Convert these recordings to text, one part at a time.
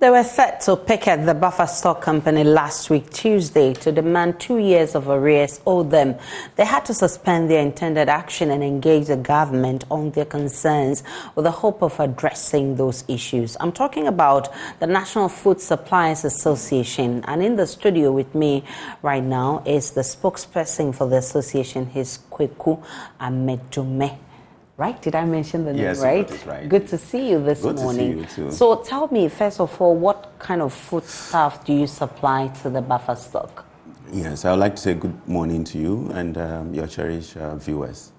They were set to picket the buffer stock company last week, Tuesday, to demand 2 years of arrears owed them. They had to suspend their intended action and engage the government on their concerns with the hope of addressing those issues. I'm talking about the National Food Suppliers Association, and in the studio with me right now is the spokesperson for the association, his Kweku Amedome. Right? Did I mention the name right? Yes, right. Good to see you this morning. Good to see you too. So tell me, first of all, what kind of foodstuff do you supply to the buffer stock? Yes, I would like to say good morning to you and your cherished viewers.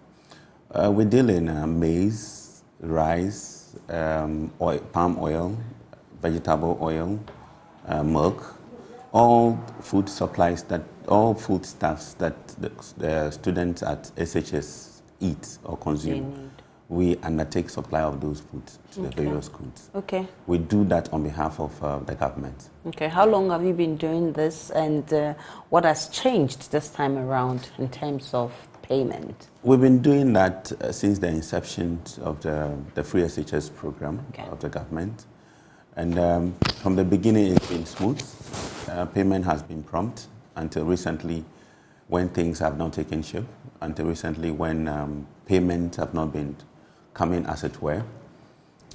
We deal in maize, rice, oil, palm oil, vegetable oil, milk, all food supplies all foodstuffs that the students at SHS eat or consume. We undertake supply of those foods to the various schools. Okay. We do that on behalf of the government. Okay. How long have you been doing this, and what has changed this time around in terms of payment? We've been doing that since the inception of the free SHS program of the government. And from the beginning, it's been smooth. Payment has been prompt until recently, when things have not taken shape, until recently when payments have not been coming as it were.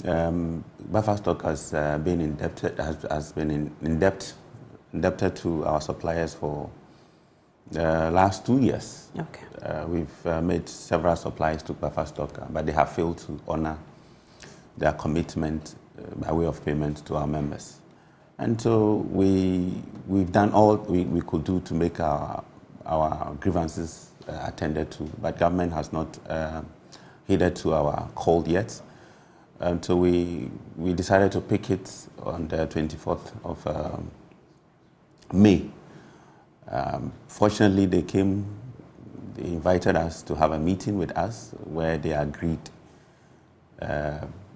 Buffer stock has been indebted to our suppliers for the last 2 years. Okay. We've made several supplies to buffer stock, but they have failed to honor their commitment by way of payment to our members. And so we've done all we could do to make our grievances attended to, but government has not heeded to our call yet. So we decided to pick it on the 24th of May. Fortunately, they invited us to have a meeting with us where they agreed.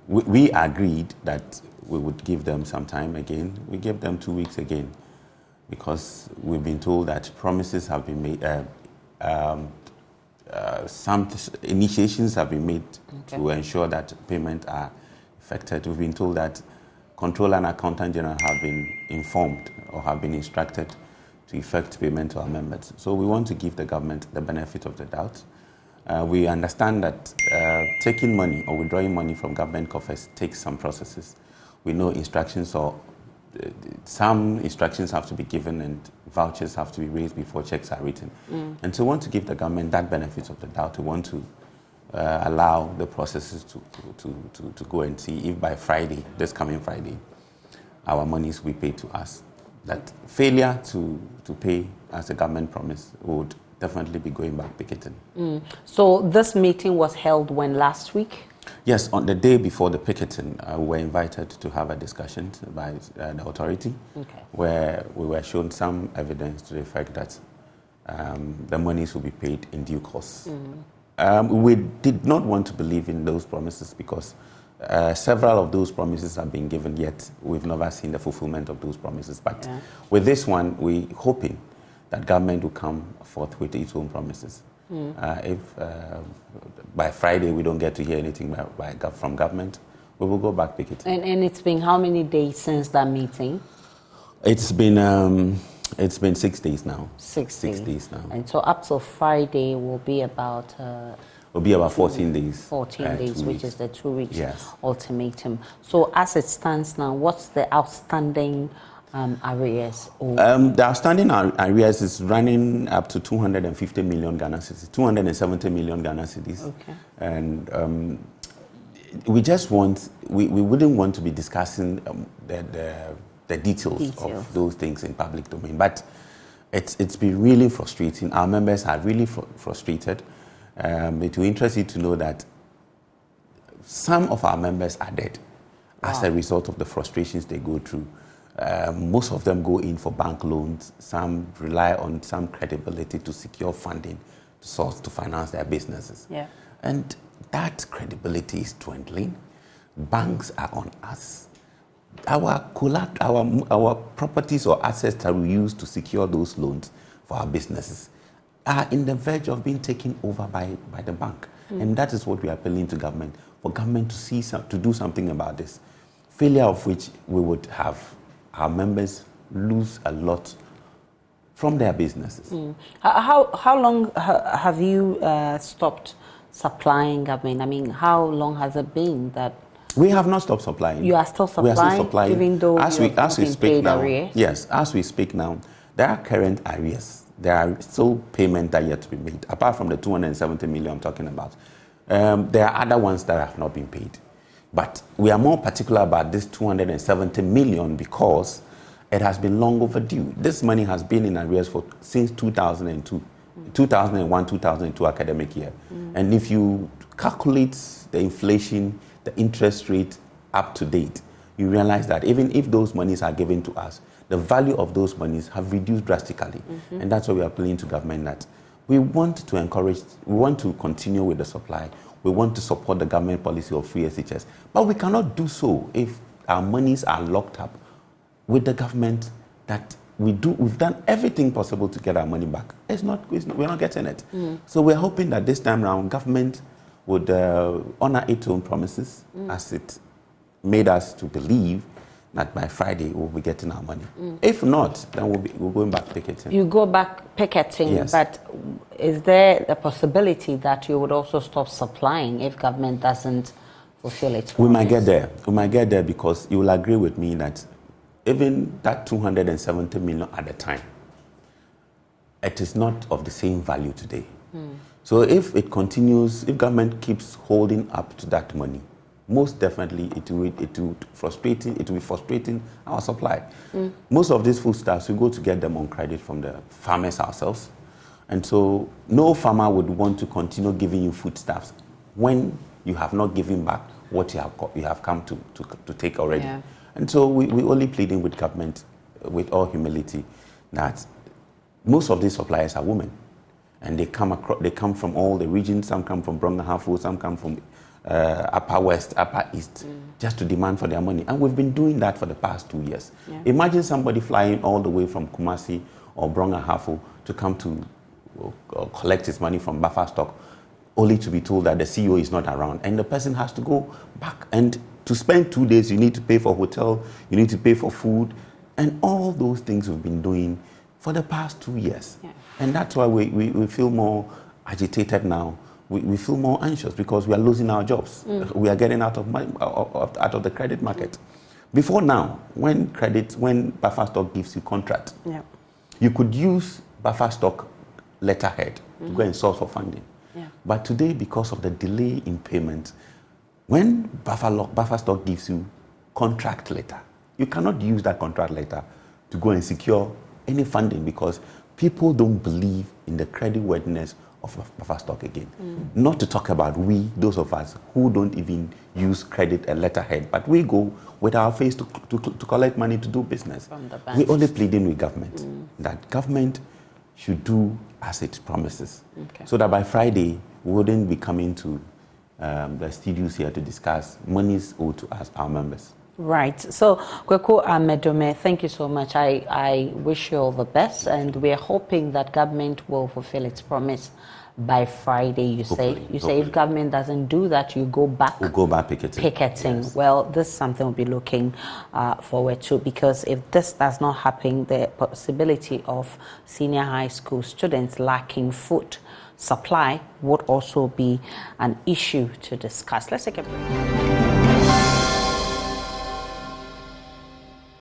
We agreed that we would give them some time again. We gave them 2 weeks again, because we've been told that promises have been made, some initiations have been made to ensure that payments are effected. We've been told that Controller and Accountant General have been informed or have been instructed to effect payment to our members. So we want to give the government the benefit of the doubt. We understand that taking money or withdrawing money from government coffers takes some processes. We know instructions or some instructions have to be given and vouchers have to be raised before checks are written. And so we want to give the government that benefit of the doubt. We want to allow the processes to go and see if by Friday, this coming Friday, our monies will be paid to us. That failure to pay as the government promised would definitely be going back picketing. So this meeting was held when, last week? Yes, on the day before the picketing, we were invited to have a discussion by the authority, where we were shown some evidence to the effect that the monies will be paid in due course. We did not want to believe in those promises because several of those promises have been given, yet we've never seen the fulfillment of those promises. But with this one, we're hoping that government will come forth with its own promises. If by Friday we don't get to hear anything from government, we will go back picketing. And it's been how many days since that meeting? It's been 6 days now. 6 days. 6 days now. And so up till Friday will be about... Will be about 14 days. 14 days, which is the 2 weeks ultimatum. So as it stands now, what's the outstanding arrears? The outstanding arrears is running up to 250 million Ghana cedis, 270 million Ghana cedis. Okay. And we wouldn't want to be discussing the details of those things in public domain, but it's been really frustrating. Our members are really frustrated. It will interest you to know that some of our members are dead as a result of the frustrations they go through. Most of them go in for bank loans. Some rely on some credibility to secure funding to finance their businesses. And that credibility is dwindling. Banks are on us. Our properties or assets that we use to secure those loans for our businesses are in the verge of being taken over by the bank. And that is what we are appealing to government, for government to do something about this. Failure of which we would have our members lose a lot from their businesses. How long have you stopped supplying government? I mean, how long has it been that? We have not stopped supplying. You are still supplying, we are still supplying, even though as we speak now. Arrears? Yes, as we speak now, there are current arrears. There are still payments that are yet to be made, apart from the 270 million I'm talking about. There are other ones that have not been paid. But we are more particular about this 270 million because it has been long overdue. This money has been in arrears since 2002, 2001, 2002 academic year. And if you calculate the inflation, the interest rate up to date, you realize that even if those monies are given to us, the value of those monies have reduced drastically. And that's why we are appealing to government that we want to encourage, we want to continue with the supply. We want to support the government policy of free SHS. But we cannot do so if our monies are locked up with the government that we've done everything possible to get our money back. We're not getting it. So we're hoping that this time around, government would honor its own promises as it made us to believe that by Friday we'll be getting our money. If not, then we're going back picketing. You go back picketing, yes. But is there a possibility that you would also stop supplying if government doesn't fulfill its promise? We might get there. We might get there because you will agree with me that even that 270 million at the time, it is not of the same value today. So if it continues, if government keeps holding up to that money, most definitely it will be frustrating our supply. Most of these foodstuffs, we go to get them on credit from the farmers ourselves. And so no farmer would want to continue giving you foodstuffs when you have not given back what you have come to take already. Yeah. And so we're only pleading with government, with all humility, that most of these suppliers are women. And they come from all the regions. Some come from Brong-Ahafo, some come from Upper West, Upper East, just to demand for their money. And we've been doing that for the past 2 years. Yeah. Imagine somebody flying all the way from Kumasi or Brong-Ahafo to come to collect his money from buffer stock, only to be told that the CEO is not around. And the person has to go back. And to spend 2 days, you need to pay for hotel, you need to pay for food, and all those things we've been doing for the past 2 years. Yeah. And that's why we feel more agitated now. We feel more anxious because we are losing our jobs. We are getting out of money, out of the credit market. Before now, when buffer stock gives you contract, you could use buffer stock letterhead to go and source for funding. Yeah. But today, because of the delay in payment, when buffer stock gives you contract letter, you cannot use that contract letter to go and secure any funding because people don't believe in the creditworthiness of buffer stock again. Not to talk about those of us who don't even use credit and letterhead, but we go with our face to collect money to do business. We're only pleading with government that government should do as it promises. So that by Friday, we wouldn't be coming to the studios here to discuss monies owed to us, our members. Right. So, Kweku Medome, thank you so much. I wish you all the best, and we're hoping that government will fulfill its promise by Friday. Hopefully. Say if government doesn't do that, you go back. We'll go back picketing. Yes. Well, this is something we'll be looking forward to, because if this does not happen, the possibility of senior high school students lacking food supply would also be an issue to discuss. Let's take a break.